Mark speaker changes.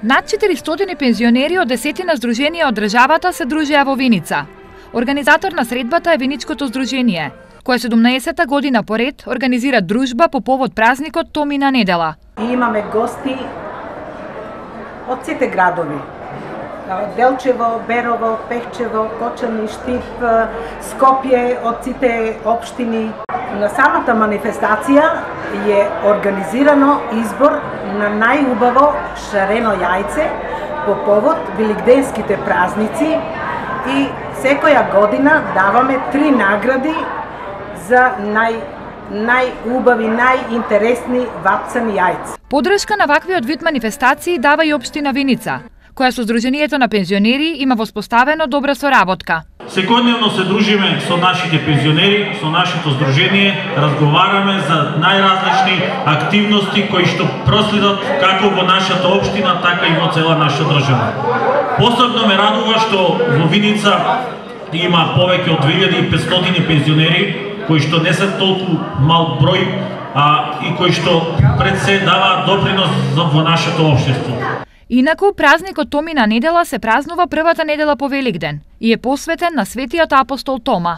Speaker 1: Над 400 пензионери од десетина здруженија од државата се дружеа во Виница. Организатор на средбата е Виничкото здружение, кое 17-та година поред организира дружба по повод празникот Томина недела.
Speaker 2: И имаме гости од сите градови. Делчево, Берово, Пехчево, Кочани, Штип, Скопје, од сите општини. На самата манифестација е организирано избор на најубаво шарено јајце по повод великденските празници и секоја година даваме 3 награди за најубави, најинтересни вапцани јајца.
Speaker 1: Подршка на ваквиот вид манифестации дава и општина Виница, која со Сдруженијето на пензионери има воспоставено добра соработка.
Speaker 3: Секојдневно се дружиме со нашите пензионери, со нашето здружение, разговараме за најразлични активности кои што проследат како во нашата општина, така и во цела наша држава. Посебно ме радува што во Виница има повеќе од 2500 пензионери кои што не се толку мал број, и кои што пред се даваат допринос во нашето општество.
Speaker 1: Инаку, празникот Томина недела се празнува првата недела по Великден и е посветен на светиот апостол Тома.